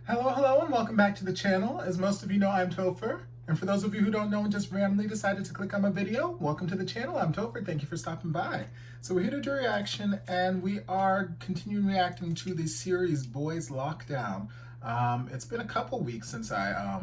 Hello, and welcome back to the channel. As most of you know, I'm Topher. And for those of you who don't know and just randomly decided to click on my video, welcome to the channel. I'm Topher. Thank you for stopping by. So we're here to do a reaction, and we are continuing reacting to the series Boys Lockdown. It's been a couple weeks since I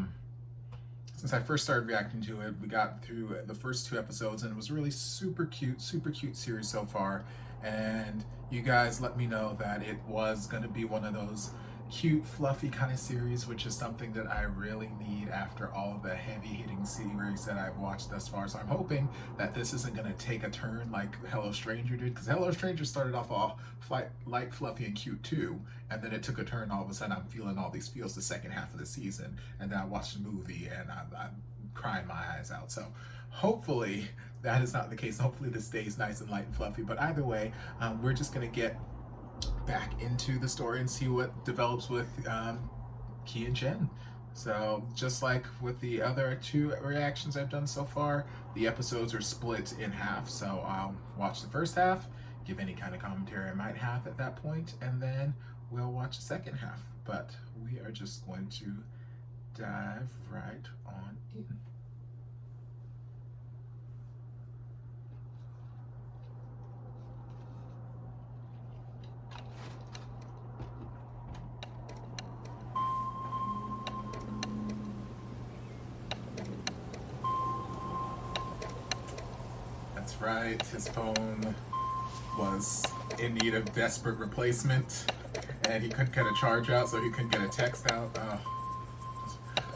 first started reacting to it. We got through the first 2 episodes, and it was really super cute series so far. And you guys let me know that it was going to be one of those cute, fluffy kind of series, which is something that I really need after all of the heavy-hitting series that I've watched thus far. So I'm hoping that this isn't going to take a turn like Hello Stranger did, because Hello Stranger started off all light, fluffy, and cute too, and then it took a turn. All of a sudden, I'm feeling all these feels the second half of the season, and then I watched the movie, and I'm crying my eyes out. So hopefully that is not the case. Hopefully this stays nice and light and fluffy, but either way, we're just going to get back into the story and see what develops with Key and Jen. So just like with the other 2 reactions I've done so far, the episodes are split in half. So I'll watch the first half, give any kind of commentary I might have at that point, and then we'll watch the second half. But we are just going to dive right on in. That's right, his phone was in need of desperate replacement, and he couldn't get a charge out, so he couldn't get a text out.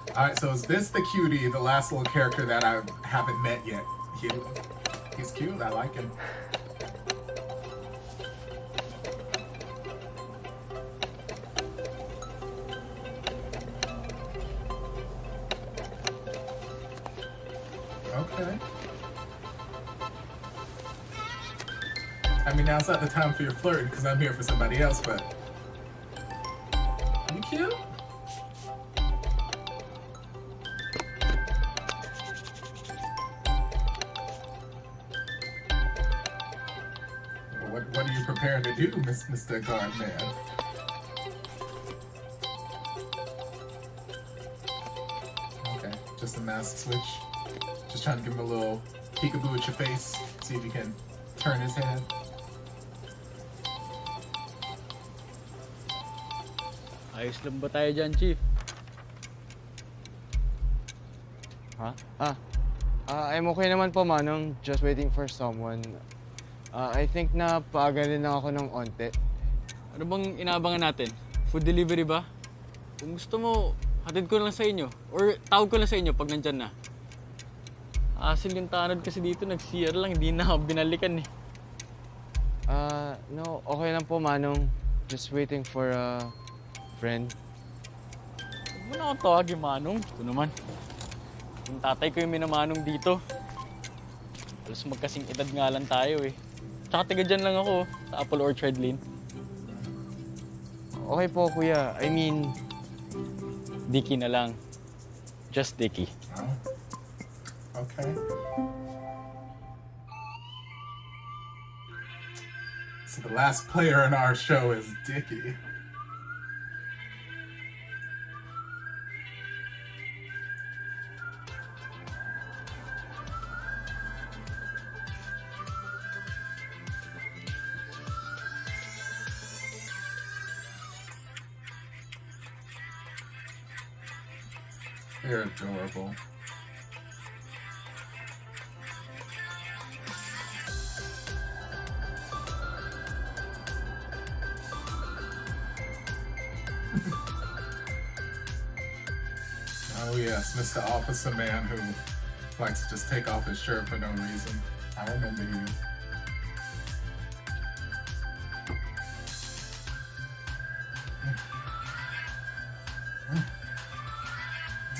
Alright, so is this the cutie, the last little character that I haven't met yet? He's cute, I like him. Okay. I mean, now's not the time for your flirting because I'm here for somebody else, but you cute? What are you preparing to do, Mr. Guardman? Okay, just a mask switch. Just trying to give him a little peekaboo at your face, see if you can turn his head. Ayos lang ba tayo dyan, Chief? Ha? I'm okay naman po, Manong. Just waiting for someone. I think na paaga rin lang ako ng onte. Ano bang inaabangan natin? Food delivery ba? Kung gusto mo, hatid ko lang sa inyo. Or tawag ko lang sa inyo pag nandyan na. Asil yung tanod kasi dito, nag-CR lang, hindi na binalikan eh. No, okay lang po, Manong. Just waiting for a friend. Huwag mo na akong tawagin, Manong. Ito naman. Yung tatay ko yung minamanong dito. Halos magkasing edad nga lang tayo eh. Tsaka taga dyan lang ako, sa Apple Orchard Lane. Okay po, Kuya. I mean, Dicky na lang. Just Dicky. Oh. Okay. So the last player in our show is Dicky. They're adorable. Oh yes, Mr. Officer Man who likes to just take off his shirt for no reason. I remember you.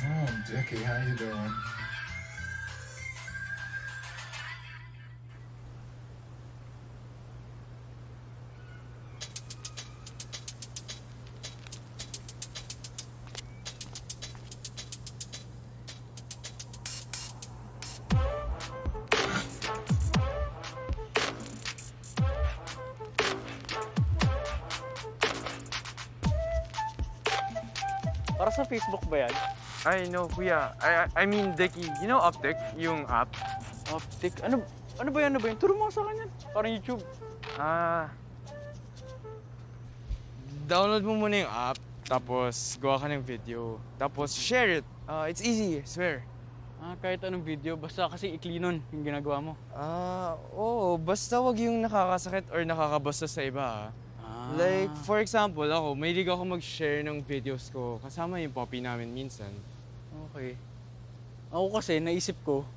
Oh, Dicky, how you doing? Para sa Facebook ba yan? Ay, no, kuya. I mean, Dicky. You know Optic? Yung app? Optic? Ano ba yan? Ano ba yan? Turo mo sa akin yan. Parang YouTube. Download mo muna yung app, tapos gawa ka ng video, tapos share it. It's easy, I swear. Kahit anong video, basta kasi ikli nun yung ginagawa mo. Oo, basta wag yung nakakasakit or nakakabasta sa iba. Like, for example, ako, mahilig ako mag-share ng videos ko kasama yung poppy namin minsan. Okay. Ako kasi, naisip ko,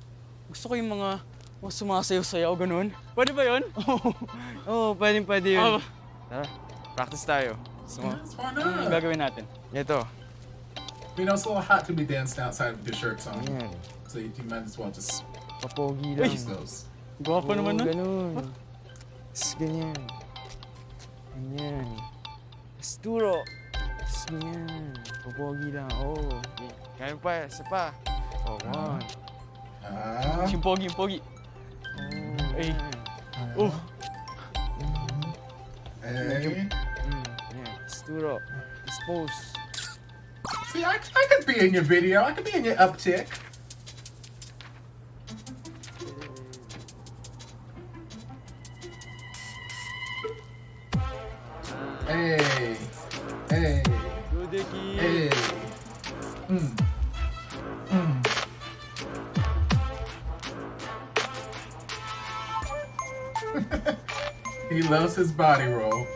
gusto ko yung mga sumasayaw-sayaw, ganun. Pwede ba yun? Oo, pwede yun. Tara, practice tayo. Gusto mo? Yes, why Anong not? gagawin natin? Ito. You know, it's a little hot to be dancing outside with your shirts on. Ayan. So you might as well just Papogi lang. use those. Gwapo naman nun. Ganun. Tapos ganyan. Ganyan. Tapos turo. Tapos ganyan. Papogi lang. Oh. Kaya pa, isa pa. Oh, one. Yung pogi. Oh. Ay. Oh. Hey. Yeah. Tapos turo. Tapos pose. See, I could be in your video. I could be in your uptick. Hey. Hey. Go, Dicky. Hey. Mm. Mm. He loves his body roll,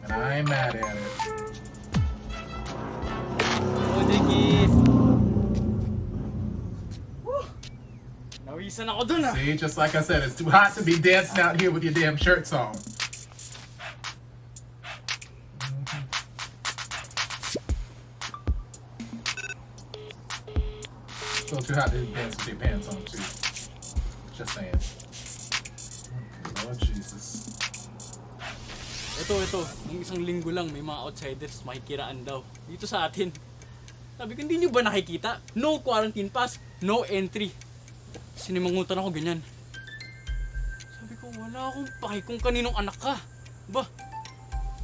and I ain't mad at it. Go, Dicky. Nawisan ako dun ah. See, just like I said, it's too hot to be dancing out here with your damn shirts on. Still too hot to dance with your pants on too. Just saying. Okay, Lord Jesus. Ito. Yung isang linggo lang, may mga outsiders makikiraan daw. Dito sa atin. Sabi ko, hindi nyo ba nakikita? No quarantine pass, no entry. Sinimangutan ako ganyan. Sabi ko, wala akong paki kung kaninong anak ka. Ba?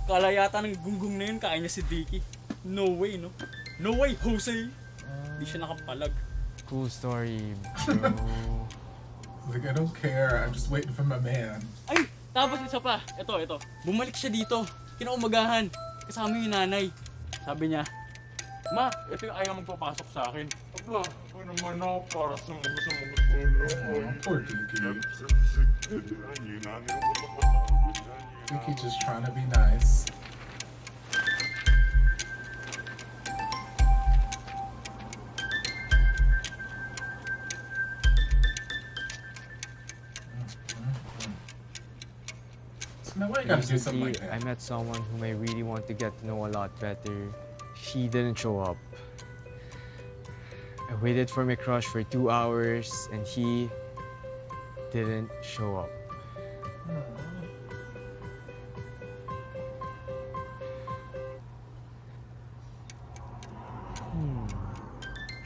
Kala yata ng gunggong na yun, kaya niya si Dicky. No way, no? No way, Jose! Hindi siya nakapalag. Cool story, bro. Like, I don't care. I'm just waiting for my man. Ay! Tapos isa pa. Ito. Bumalik siya dito. Kinaumagahan. Kasama yung nanay. Sabi niya, Ma, ito yung ayaw magpapasok sa akin. Aba, ako naman ako para sa mga Oh, poor Dookie. Dookie just trying to be nice. So now why you gotta do something like Recently, I that? met someone whom I really want to get to know a lot better. She didn't show up. I waited for my crush for 2 hours and he didn't show up.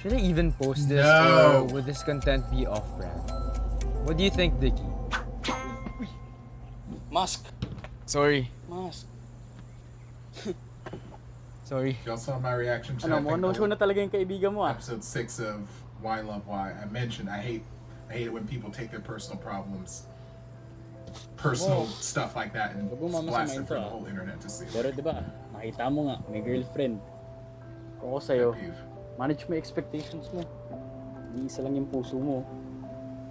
Should I even post this No. or would this content be off-brand? What do you think, Dicky? Mask. Sorry. Mask. Sorry. Y'all saw my reaction to Ano, I think, mo show na talaga yung kaibigan mo ah. episode 6 of Why Love Why. I mentioned I hate it when people take their personal problems, personal stuff like that, and Wag mo blast it mamasamain for to, the ah. whole internet to see. Pero diba, makita mo nga, may girlfriend. Kung ako sa'yo, Pet peeve. manage mo expectations mo. Iisa lang yung puso mo.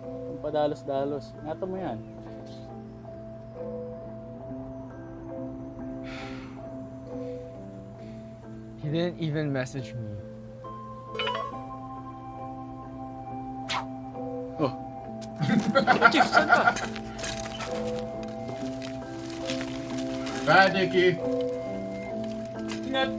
Kung padalos-dalos, ingatan mo yan. He didn't even message me. Oh. Chief, saan ka? Bye, Dickie. Ingat.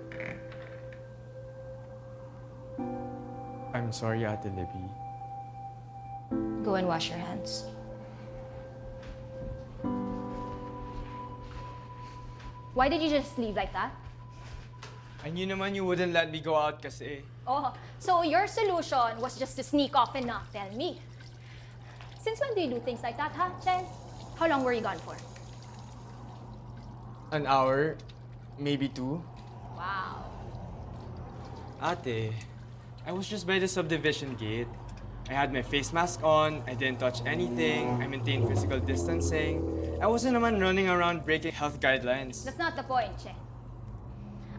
Okay. I'm sorry, Ate Libby. Go and wash your hands. Why did you just leave like that? I knew naman you wouldn't let me go out kasi. Oh, so your solution was just to sneak off and not tell me. Since when do you do things like that, huh, Chen? How long were you gone for? An hour, maybe 2. Wow. Ate, I was just by the subdivision gate. I had my face mask on, I didn't touch anything, I maintained physical distancing. I wasn't naman running around breaking health guidelines. That's not the point, Chen.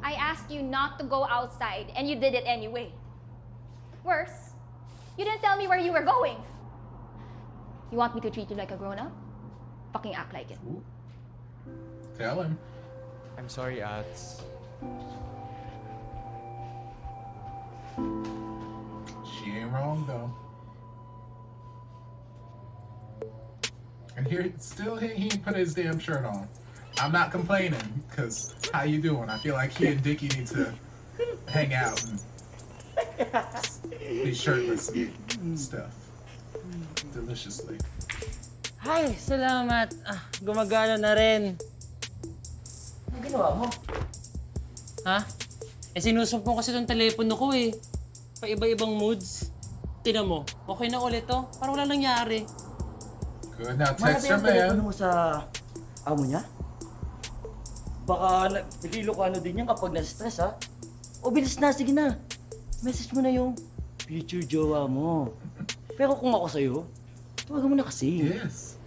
I asked you not to go outside, and you did it anyway. Worse, you didn't tell me where you were going. You want me to treat you like a grown-up? Fucking act like it. Ooh. Tell him. I'm sorry, Ats. She ain't wrong though. And here, still he ain't put his damn shirt on. I'm not complaining, cause how you doing? I feel like he and Dicky need to hang out and be shirtless and stuff. Deliciously. Ay, salamat. Gumagana na rin. Ano ginawa mo? Ha? Sinusumpong kasi tong telepono ko eh. Pa-iba-ibang moods. Tingnan mo, okay na ulit to. Parang wala nangyari. Good, now Malapit text your ang telepono man. mo sa amo niya? Baka nagilokano din yan kapag na-stress, ha? O bilis na, sige na. Message mo na yung future jowa mo. Pero kung ako sa'yo, tawagan mo na kasi. Yes.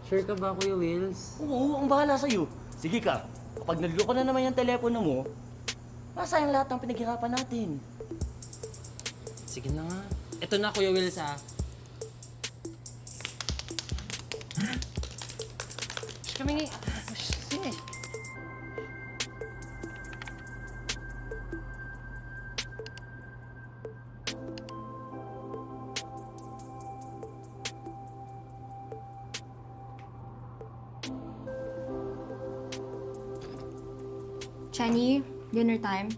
Sure ka ba, Kuya Whilce? Oo, ang bahala sa'yo. Sige ka, kapag naloko na naman yung telepono mo, masayang lahat ng pinaghirapan natin. Sige na nga. Ito na, Kuya Whilce, ha? Kami nga. Sige. Chenny, dinner time.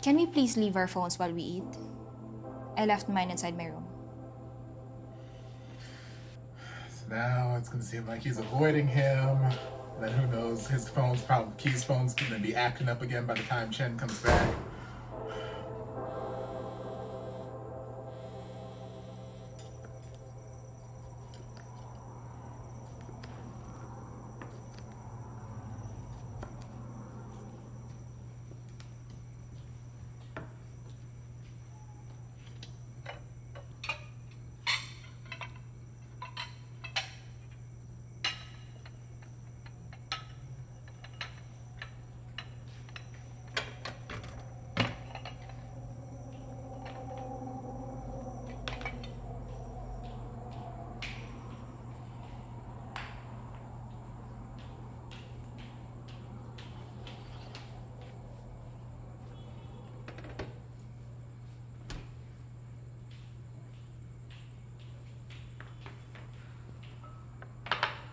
Can we please leave our phones while we eat? I left mine inside my room. So now it's gonna seem like he's avoiding him. Then who knows? His Key's phone's gonna be acting up again by the time Chen comes back.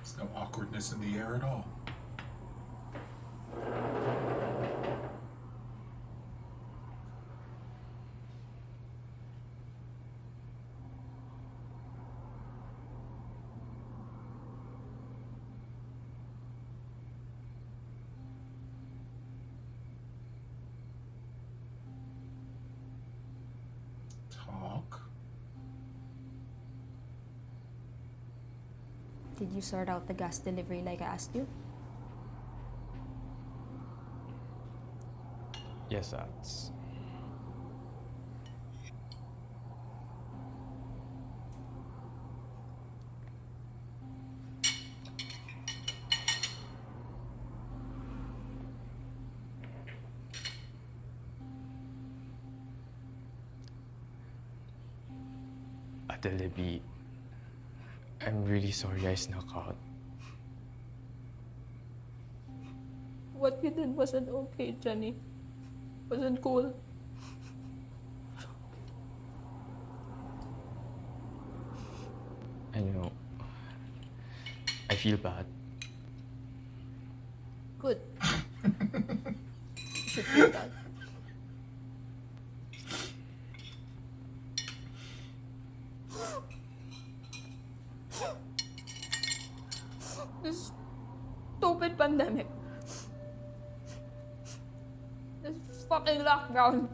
There's no awkwardness in the air at all. Talk. Did you sort out the gas delivery like I asked you? Yes, Ats. Ate Libby, I'm really sorry I snuck out. What you did wasn't okay, Jenny. Wasn't cool. I know. I feel bad. Good. You should feel that. fucking lockdown.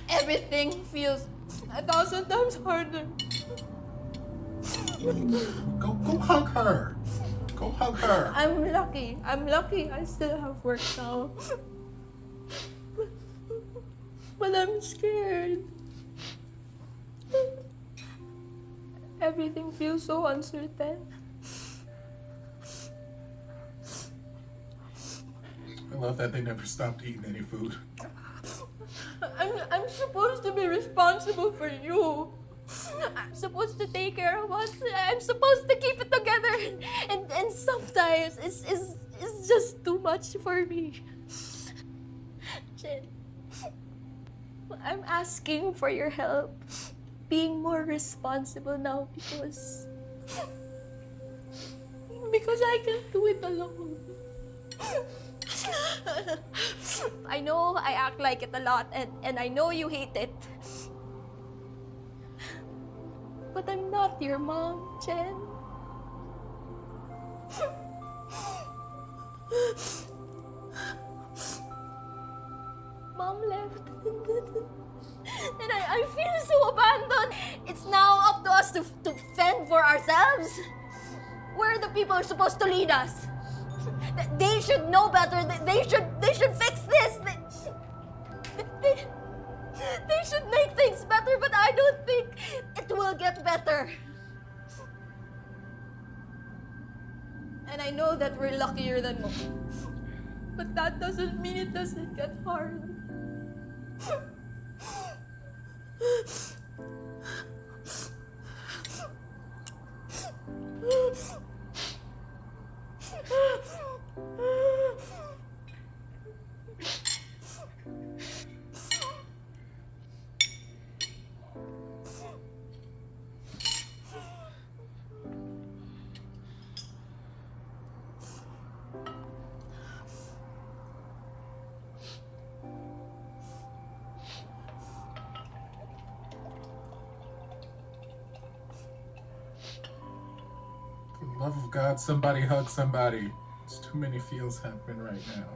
Everything feels 1,000 times harder. Go hug her. Go hug her. I'm lucky. I still have work now. But I'm scared. Everything feels so uncertain. I love that they never stopped eating any food. I'm supposed to be responsible for you. I'm supposed to take care of us. I'm supposed to keep it together. And sometimes it's just too much for me. Jen, I'm asking for your help. Being more responsible now because I can't do it alone. I know I act like it a lot, and I know you hate it. But I'm not your mom, Jen. Mom left. And I feel so abandoned. It's now up to us to fend for ourselves. We're the people who are supposed to lead us. They should know better. They should fix this. They should make things better, but I don't think it will get better. And I know that we're luckier than most. But that doesn't mean it doesn't get hard. For the love of God, somebody hug somebody. There's too many feels happening right now.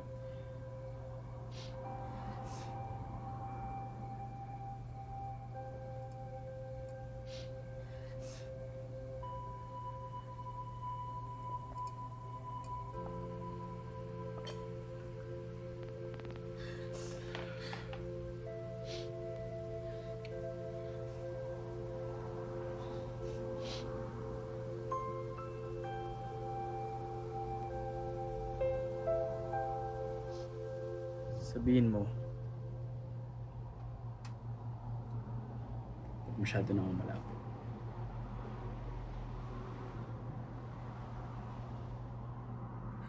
Sabihin mo, huwag masyado na akong malapit.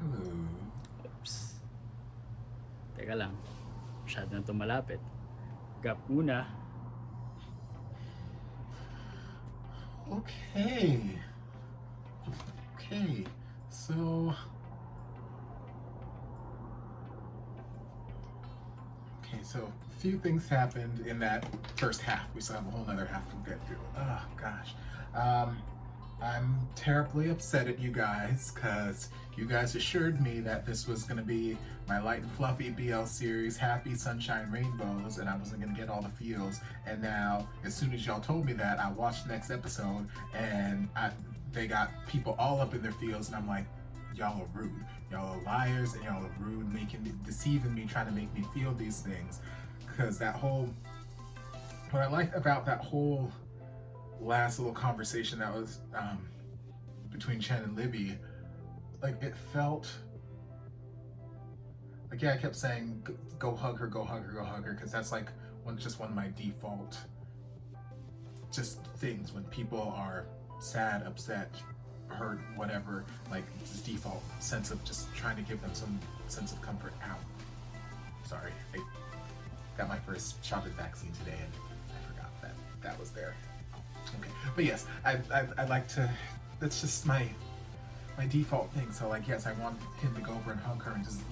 Hello. Oops. Teka lang, masyado na itong malapit. Gap muna. Okay. Okay. So. Okay, so a few things happened in that first half. We still have a whole other half to get through. Oh gosh. I'm terribly upset at you guys because you guys assured me that this was going to be my light and fluffy BL series, Happy Sunshine Rainbows, and I wasn't going to get all the feels. And now, as soon as y'all told me that, I watched the next episode and they got people all up in their feels, and I'm like, y'all are rude. Y'all are liars and y'all are rude, deceiving me, trying to make me feel these things. Because what I liked about that whole last little conversation that was between Chen and Libby, like it felt like, yeah, I kept saying, go hug her, go hug her, go hug her, because that's like just one of my default just things when people are sad, upset, hurt, whatever, like this default sense of just trying to give them some sense of comfort. Ow. Sorry, I got my first shot at vaccine today and I forgot that was there. Okay, but yes, I like to, that's just my default thing. So like, yes, I want him to go over and hug her and just,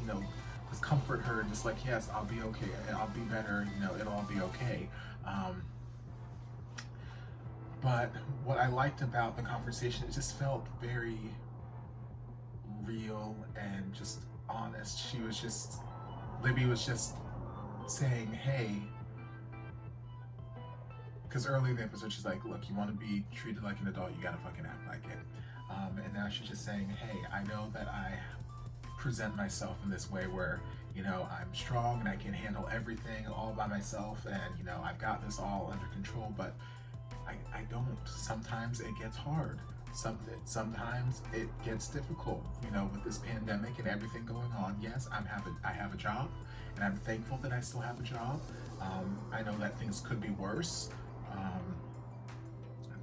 just comfort her and just like, yes, I'll be okay, I'll be better, it'll all be okay. But what I liked about the conversation, it just felt very real and just honest. Libby was just saying, hey, because early in the episode she's like, look, you want to be treated like an adult, you gotta fucking act like it. And now she's just saying, hey, I know that I present myself in this way where, you know, I'm strong and I can handle everything all by myself, and, you know, I've got this all under control, but I don't. Sometimes it gets hard. Sometimes it gets difficult, you know, with this pandemic and everything going on. Yes, I have a job, and I'm thankful that I still have a job. I know that things could be worse.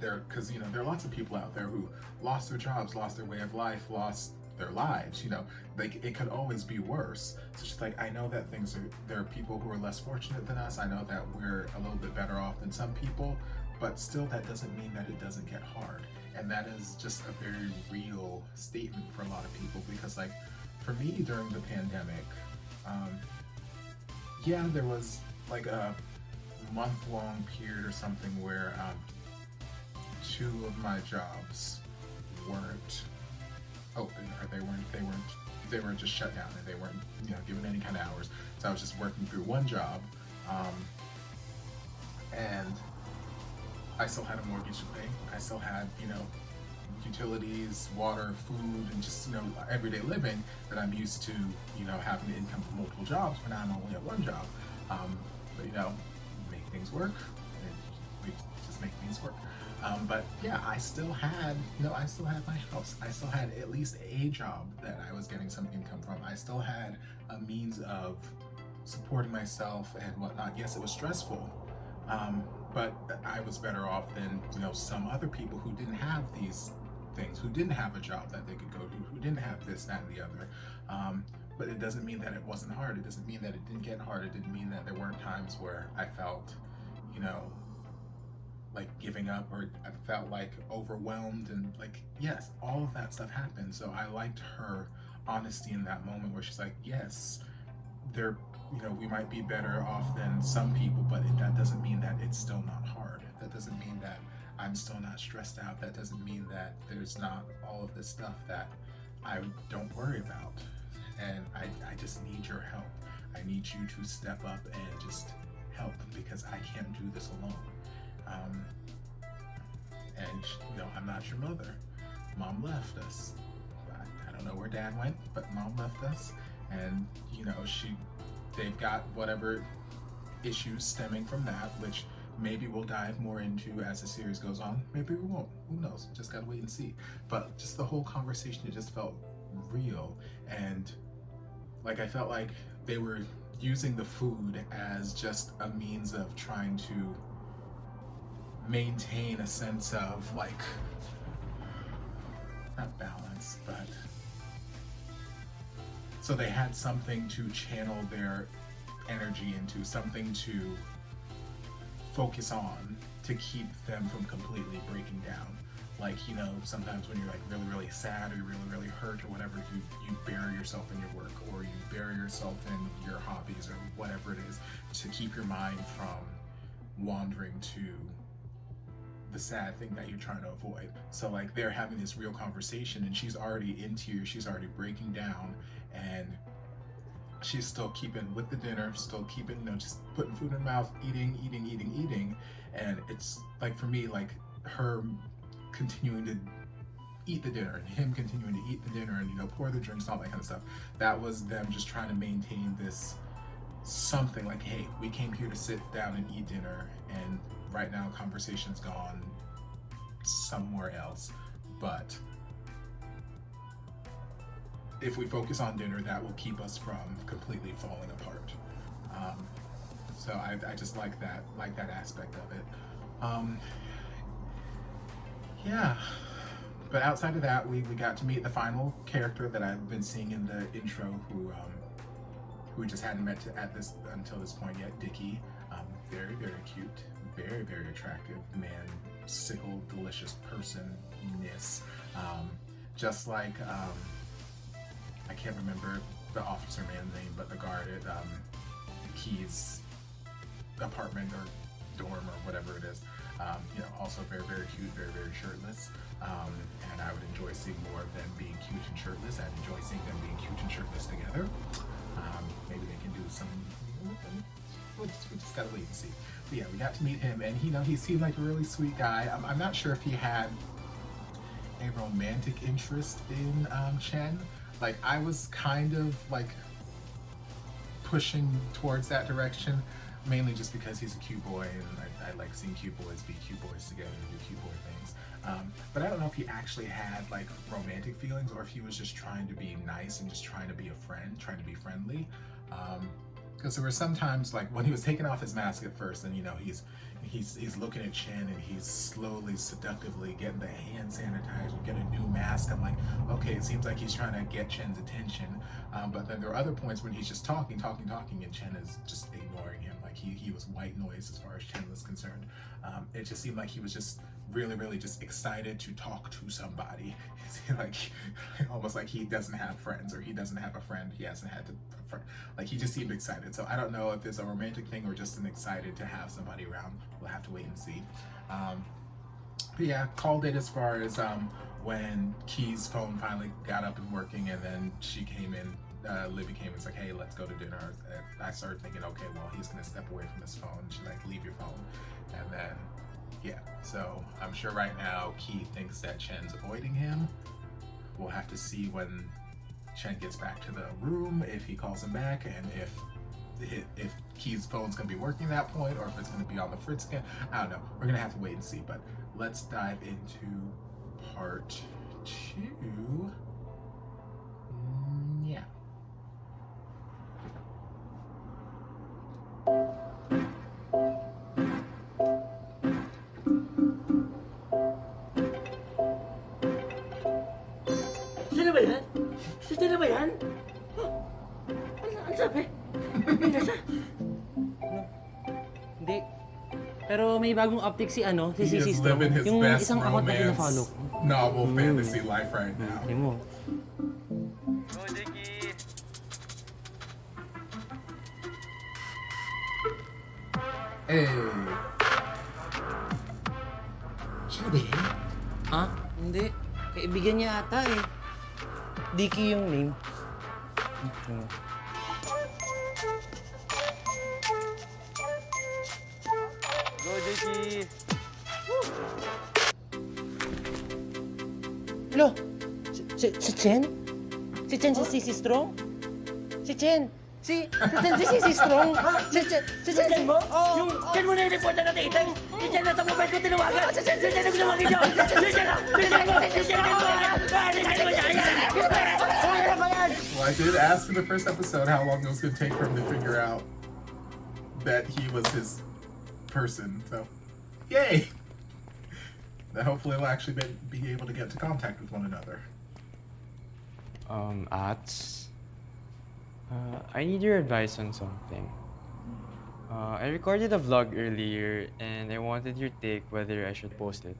Because, you know, there are lots of people out there who lost their jobs, lost their way of life, lost their lives, you know, like it could always be worse. So it's just like, I know that there are people who are less fortunate than us. I know that we're a little bit better off than some people, but still that doesn't mean that it doesn't get hard. And that is just a very real statement for a lot of people, because like for me during the pandemic, yeah, there was like a month-long period or something where 2 of my jobs weren't open, or they were just shut down, and they weren't, you know, given any kind of hours. So I was just working through one job, and I still had a mortgage to pay. I still had, you know, utilities, water, food, and just, you know, everyday living that I'm used to, you know, having income from multiple jobs, but now I'm only at one job. But, you know, make things work. We just make things work. But yeah, I still had my house. I still had at least a job that I was getting some income from. I still had a means of supporting myself and whatnot. Yes, it was stressful, but I was better off than, you know, some other people who didn't have these things, who didn't have a job that they could go to, who didn't have this, that, and the other. But it doesn't mean that it wasn't hard. It doesn't mean that it didn't get hard. It didn't mean that there weren't times where I felt, you know, like giving up, or I felt like overwhelmed, and like, yes, all of that stuff happened. So I liked her honesty in that moment where she's like, yes, you know, we might be better off than some people, but that doesn't mean that it's still not hard. That doesn't mean that I'm still not stressed out. That doesn't mean that there's not all of this stuff that I don't worry about. And I just need your help. I need you to step up and just help, because I can't do this alone. And, you know, I'm not your mother. Mom left us. I don't know where Dad went, but Mom left us. And, you know, they've got whatever issues stemming from that, which maybe we'll dive more into as the series goes on. Maybe we won't. Who knows? Just gotta wait and see. But just the whole conversation, it just felt real. And like, I felt like they were using the food as just a means of trying to maintain a sense of, like, not balance, but so they had something to channel their energy into, something to focus on to keep them from completely breaking down. Like, you know, sometimes when you're like really, really sad, or you're really, really hurt, or whatever, you bury yourself in your work, or you bury yourself in your hobbies, or whatever it is, to keep your mind from wandering to the sad thing that you're trying to avoid. So like, they're having this real conversation, and she's already in tears, she's already breaking down, and she's still keeping with the dinner, still keeping, you know, just putting food in her mouth, eating. And it's like, for me, like, her continuing to eat the dinner, and him continuing to eat the dinner, and, you know, pour the drinks, all that kind of stuff. That was them just trying to maintain this something like, hey, we came here to sit down and eat dinner, and right now conversation's gone somewhere else. But if we focus on dinner, that will keep us from completely falling apart. So I just like that aspect of it. Yeah. But outside of that, we got to meet the final character that I've been seeing in the intro, who we just hadn't met until this point yet, Dicky. Very, very cute, very, very attractive man, sickle, delicious person-ness. Just like, I can't remember the officer man's name, but the guard at Key's apartment or dorm or whatever it is. You know, also very, very cute, very, very shirtless. And I would enjoy seeing see more of them being cute and shirtless. I enjoy seeing them being cute and shirtless together. Maybe they can do some. We just gotta wait and see. But yeah, we got to meet him, and he seemed like a really sweet guy. I'm not sure if he had a romantic interest in Chen. Like, I was kind of like pushing towards that direction, mainly just because he's a cute boy, and I like seeing cute boys be cute boys together and do cute boy things. But I don't know if he actually had like romantic feelings, or if he was just trying to be nice and just trying to be a friend, trying to be friendly. Because there were some times, like when he was taking off his mask at first, and he's looking at Chen, and he's slowly, seductively getting the hand sanitizer, getting a new mask. I'm like, okay, it seems like he's trying to get Chen's attention. But then there are other points when he's just talking, and Chen is just ignoring him. Like he was white noise as far as Chen was concerned. It just seemed like he was just really just excited to talk to somebody. It's like almost like he doesn't have friends, or he doesn't have a friend he hasn't had to. Like, he just seemed excited. So I don't know if it's a romantic thing or just an excited to have somebody around. We'll have to wait and see. But yeah, called it as far as when Key's phone finally got up and working, and then she came in. Libby came and was like, hey, let's go to dinner. I started thinking, okay, well, he's gonna step away from his phone. She's like, leave your phone. And then, yeah, so I'm sure right now Key thinks that Chen's avoiding him. We'll have to see when Chen gets back to the room, if he calls him back, and if Key's phone's gonna be working at that point, or if it's gonna be on the fritz again. I don't know. We're gonna have to wait and see. But let's dive into part 2. Yeah. Sino ba yan? Si Chen na ba yan? Ano sabi? Nasa? Hindi. Pero may bagong uptick si He is Sister. living his Yung best isang account na romance pina-follow ko. novel fantasy life right now. Hindi mo. Go, Dicky! Hey. Sino ba yan? Ha? Hindi. Kaibigan niya ata eh. Dicky yung name. Go, Dicky! Hello? Si Chen? Si Chen si Strong? Si Chen? Si Chen si Strong? Si Chen mo? Oo. Yung Chen mo na yung report na natin! Si Chen na sa mobile ko tinawagan! Si Chen na ginawagin niyo! Si Chen na! Well, I did ask in the first episode how long it was going to take for him to figure out that he was his person. So, yay! Then hopefully we'll actually be able to get into contact with one another. Ats? I need your advice on something. I recorded a vlog earlier, and I wanted your take whether I should post it.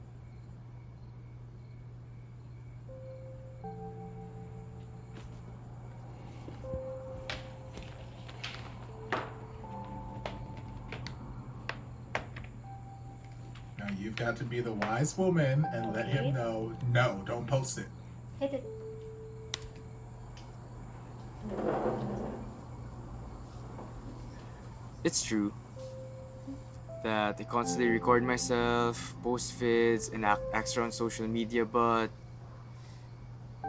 Now you've got to be the wise woman and let him know, no, don't post it. Hit it. It's true that I constantly record myself, post vids, and act extra on social media, but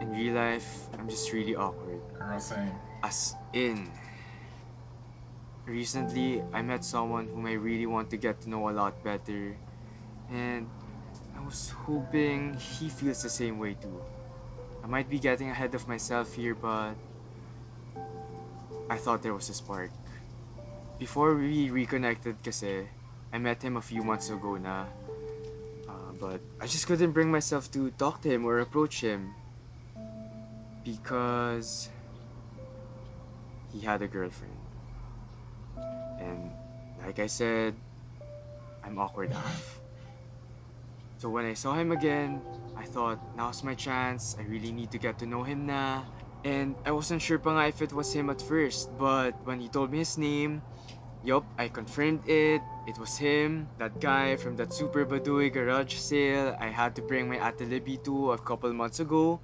in real life, I'm just really awkward. Girl, same. As in, recently, I met someone whom I really want to get to know a lot better, and I was hoping he feels the same way too. I might be getting ahead of myself here, but I thought there was a spark. Before we reconnected kasi, I met him a few months ago na, but I just couldn't bring myself to talk to him or approach him because he had a girlfriend. And like I said, I'm awkward AF. So when I saw him again, I thought, now's my chance. I really need to get to know him na. And I wasn't sure pa nga if it was him at first, but when he told me his name, Yup, I confirmed it. It was him, that guy from that super badooey garage sale I had to bring my Ate Libby to a couple months ago.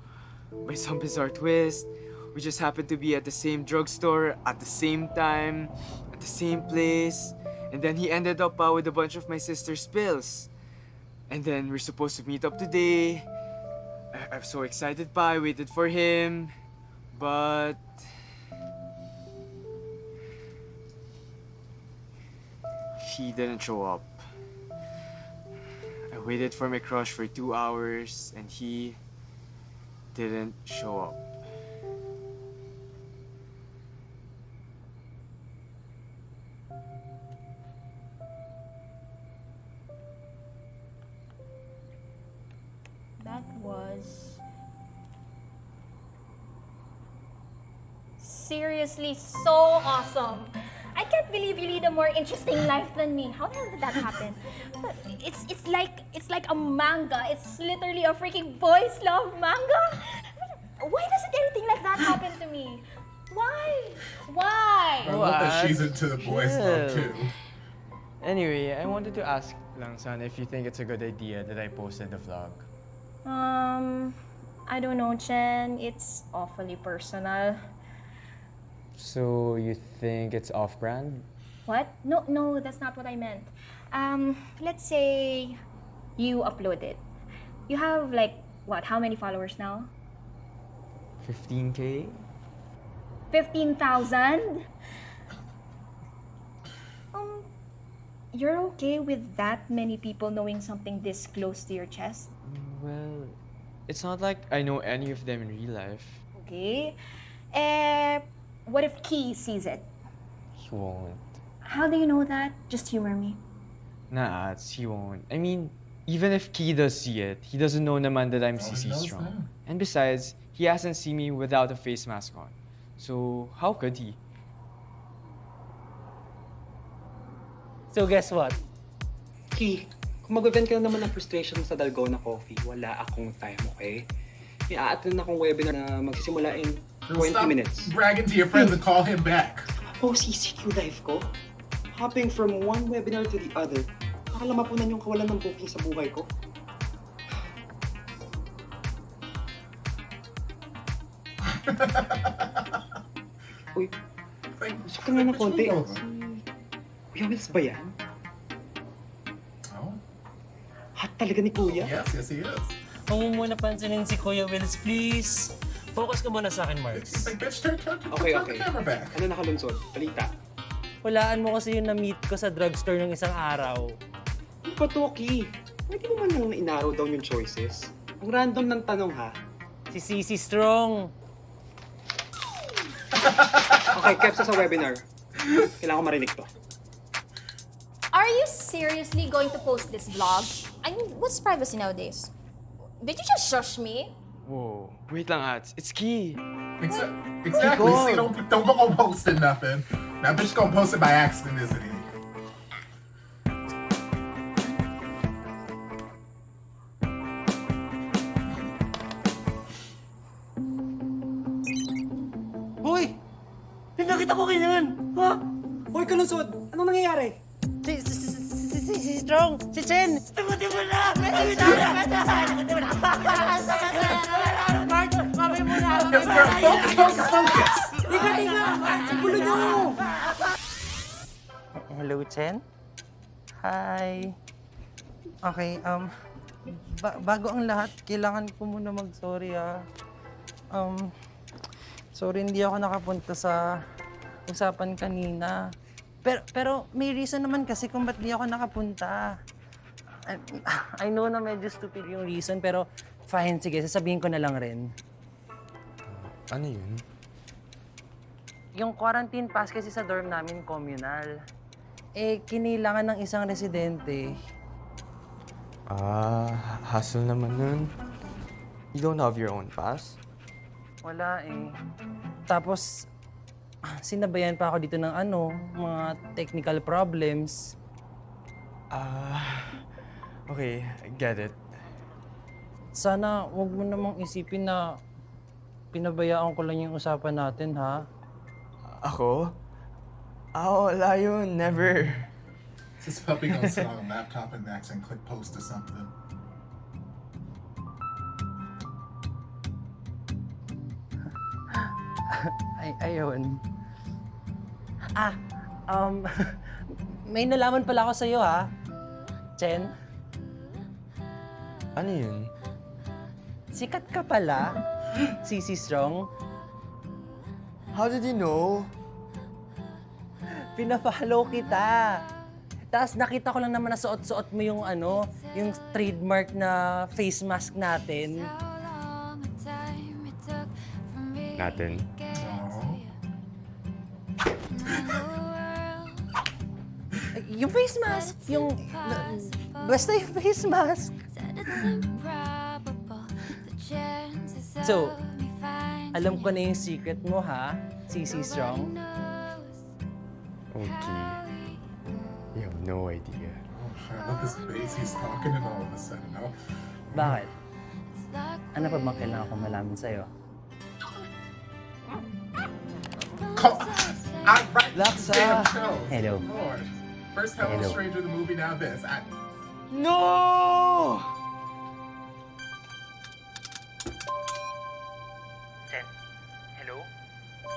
By some bizarre twist, we just happened to be at the same drugstore at the same time, at the same place, and then he ended up with a bunch of my sister's pills. And then we're supposed to meet up today. I'm so excited I waited for him, but he didn't show up. I waited for my crush for 2 hours and he didn't show up. That was seriously so awesome. I can't believe you lead a more interesting life than me. How the hell did that happen? But it's like a manga. It's literally a freaking boys love manga. Why doesn't anything like that happen to me? Why? Why? I love that she's into the boys love too. Anyway, I wanted to ask lang son if you think it's a good idea that I posted the vlog. I don't know, Chen. It's awfully personal. So you think it's off-brand? What? No, that's not what I meant. Let's say you upload it. You have like, what, how many followers now? 15K? 15,000? You're okay with that many people knowing something this close to your chest? Well, it's not like I know any of them in real life. Okay. What if Key sees it? He won't. How do you know that? Just humor me. Nah, he won't. I mean, even if Key does see it, he doesn't know naman that I'm he CC knows strong. that. And besides, he hasn't seen me without a face mask on. So, how could he? So guess what? Key, kung mag-event ka na naman ng frustration sa Dalgona Coffee, wala akong time, okay? May a-attend akong webinar na magsisimula in Girl, 20 stop minutes. bragging to your friends and call him back. Oh, CCQ live ko? Hopping from one webinar to the other. Akala mapunan yung kawalan ng booking sa buhay ko. Uy, Like, gusto ka nga ng konti. swing over. Kuya Whilce ba yan? Oh, Hot talaga ni Kuya. yes, he is. Huwag mo muna pansinin si Kuya Whilce, please. Focus ka muna sa akin, Marks. He's like, bitch, turn Okay. the camera back. Ano nakalunsod? Balita. Walaan mo kasi yung na-meet ko sa drugstore ng isang araw. Ano ba to, Key? Pwede mo man lang inarrow down yung choices. Ang random ng tanong, ha? Si CC Strong. Okay, Keps sa webinar. Kailangan ko marinig to. Are you seriously going to post this vlog? I mean, what's privacy nowadays? Did you just shush me? Whoa, wait lang, Ats. It's Key. Exactly. See, don't go posting nothing. That bitch gonna post it by accident, isn't he? Hoy! Nakita ko kayo naman! Ha? Hoy, kalunsod! Anong nangyayari? Si Strong! Si Chen! Sagutin mo na! Sagutin mo na! Sagutin mo na! Mark, mamay mo na! Yes, girl, focus. Tika! Gulo nyo! Hello, Chen? Hi. Okay, bago ang lahat, kailangan ko muna mag-sorry, sorry hindi ako nakapunta sa usapan kanina. Pero may reason naman kasi kung ba't di ako nakapunta. I know na medyo stupid yung reason, pero fine, sige, sasabihin ko na lang rin. Ano yun? Yung quarantine pass kasi sa dorm namin communal. Eh, kinilangan ng isang residente. Hassle naman nun. You don't have your own pass? Wala eh. Tapos, sinabayan pa ako dito ng mga technical problems. Okay, I get it. Sana wag mo namang isipin na pinabayaan ko lang yung usapan natin, ha? Ako? wala yun. Never. This puppy gonna sit on a laptop and accident click post or something. Ayun. May nalaman pala ako sa'yo, ha? Chen, Ano yun? sikat ka pala. CC Strong. How did you know? Pina-follow kita. Tapos nakita ko lang naman na suot-suot mo yung yung trademark na face mask natin. Natin. Yung face mask, basta yung face mask. So, alam ko na yung secret mo, ha? CC Strong. Okay. You have no idea. Oh, I love this face he's talking and all of a sudden, no? Bakit? Ano pa bang kailangan kong malaman sa'yo? I write Laksa. damn show. Hello. Lord. First Hello Hello. Stranger the movie, now this. No! Chen? Hello?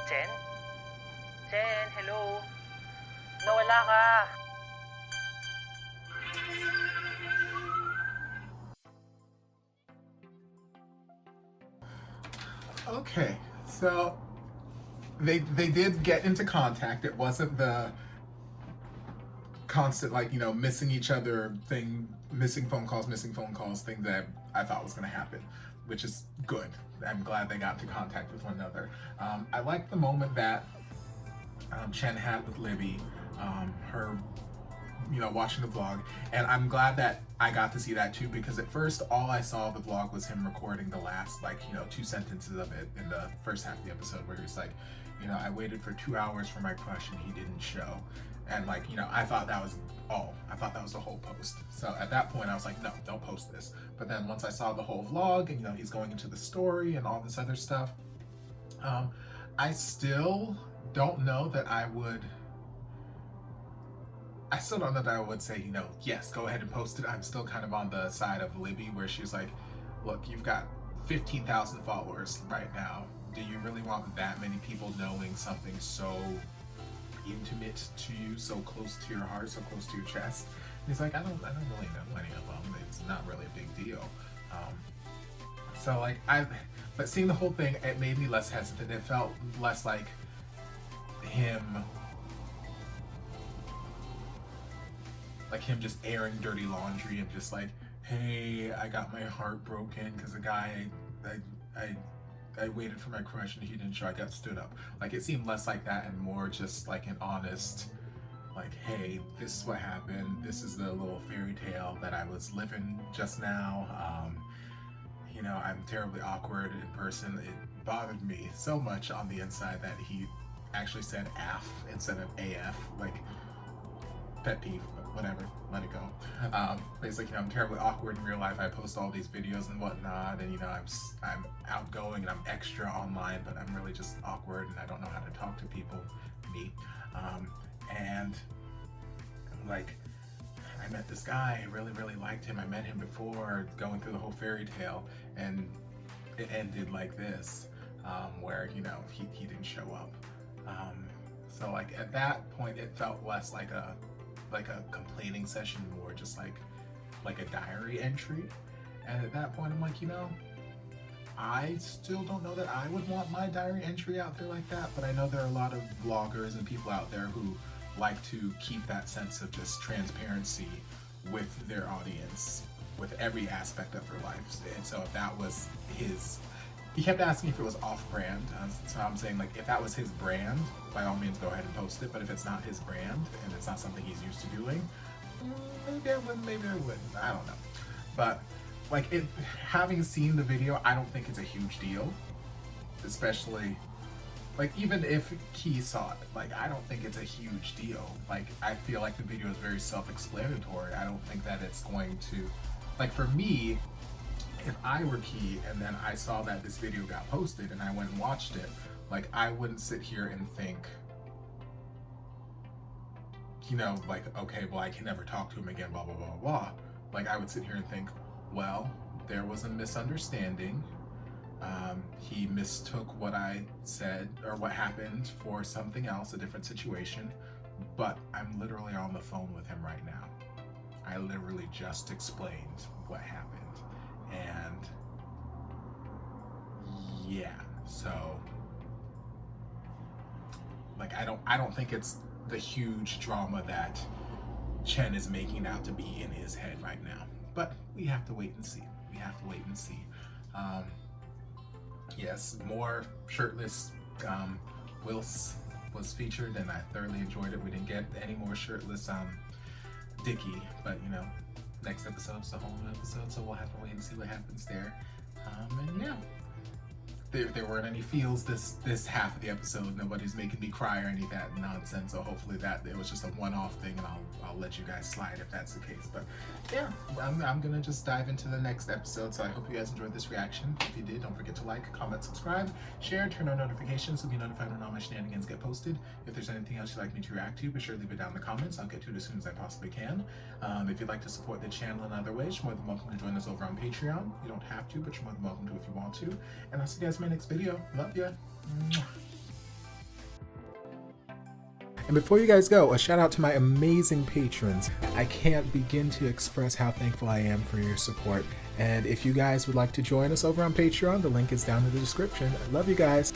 Chen? Chen, hello? Nawala ka. Okay, so they did get into contact. It wasn't the constant, like, you know, missing each other thing, missing phone calls thing that I thought was going to happen, which is good. I'm glad they got into contact with one another. I like the moment that Chen had with Libby, her, you know, watching the vlog, and I'm glad that I got to see that too, because at first all I saw of the vlog was him recording the last, like, you know, 2 sentences of it in the first half of the episode, where he was like, you know, I waited for 2 hours for my crush and he didn't show. And, like, you know, I thought that was all. I thought that was the whole post. So at that point I was like, no, don't post this. But then once I saw the whole vlog and, you know, he's going into the story and all this other stuff, I still don't know that I would say, you know, yes, go ahead and post it. I'm still kind of on the side of Libby, where she's like, look, you've got 15,000 followers right now. Do you really want that many people knowing something so intimate to you, so close to your heart, so close to your chest? And he's like, I don't really know any of them. It's not really a big deal. So, like, but seeing the whole thing, it made me less hesitant. It felt less like him just airing dirty laundry and just like, hey, I got my heart broken because the guy I waited for my crush and he didn't show, I got stood up. Like, it seemed less like that and more just like an honest, like, hey, this is what happened. This is the little fairy tale that I was living just now. You know, I'm terribly awkward in person. It bothered me so much on the inside that he actually said AF instead of AF. Like, pet peeve, but whatever, let it go. Basically, you know, I'm terribly awkward in real life. I post all these videos and whatnot, and, you know, I'm outgoing and I'm extra online, but I'm really just awkward and I don't know how to talk to people, me. And, like, I met this guy, I really, really liked him. I met him before, going through the whole fairy tale, and it ended like this, where, you know, he didn't show up. So, like, at that point, it felt less like a complaining session, more just like a diary entry. And at that point I'm like, you know, I still don't know that I would want my diary entry out there like that, but I know there are a lot of vloggers and people out there who like to keep that sense of just transparency with their audience, with every aspect of their lives. And so if that was his, he kept asking if it was off-brand, so I'm saying, like, if that was his brand, by all means go ahead and post it, but if it's not his brand and it's not something he's used to doing, maybe I wouldn't, maybe I wouldn't, I don't know. But, like, having seen the video, I don't think it's a huge deal, especially, like, even if he saw it, like, I don't think it's a huge deal. Like, I feel like the video is very self-explanatory. I don't think that it's going to, like, for me, if I were Key and then I saw that this video got posted and I went and watched it, like, I wouldn't sit here and think, you know, like, okay, well, I can never talk to him again, blah, blah, blah, blah. Like, I would sit here and think, well, there was a misunderstanding. He mistook what I said or what happened for something else, a different situation, but I'm literally on the phone with him right now. I literally just explained what happened. And yeah, so like, I don't think it's the huge drama that Chen is making out to be in his head right now, but we have to wait and see. We have to wait and see. Yes, more shirtless Whilce was featured, and I thoroughly enjoyed it. We didn't get any more shirtless Dicky, but you know, next episode's the whole new episode, so we'll have to wait and see what happens there. And yeah, there weren't any feels this half of the episode. Nobody's making me cry or any of that nonsense, so hopefully that it was just a one-off thing, and I'll let you guys slide if that's the case. But yeah, I'm gonna just dive into the next episode, so I hope you guys enjoyed this reaction. If you did, don't forget to like, comment, subscribe, share, turn on notifications so you'll be notified when all my shenanigans get posted. If there's anything else you'd like me to react to, be sure to leave it down in the comments. I'll get to it as soon as I possibly can. If you'd like to support the channel in other ways, you're more than welcome to join us over on Patreon. You don't have to, but you're more than welcome to if you want to. And I'll see you guys in my next video. Love ya. And before you guys go, a shout out to my amazing patrons. I can't begin to express how thankful I am for your support. And if you guys would like to join us over on Patreon, the link is down in the description. I love you guys.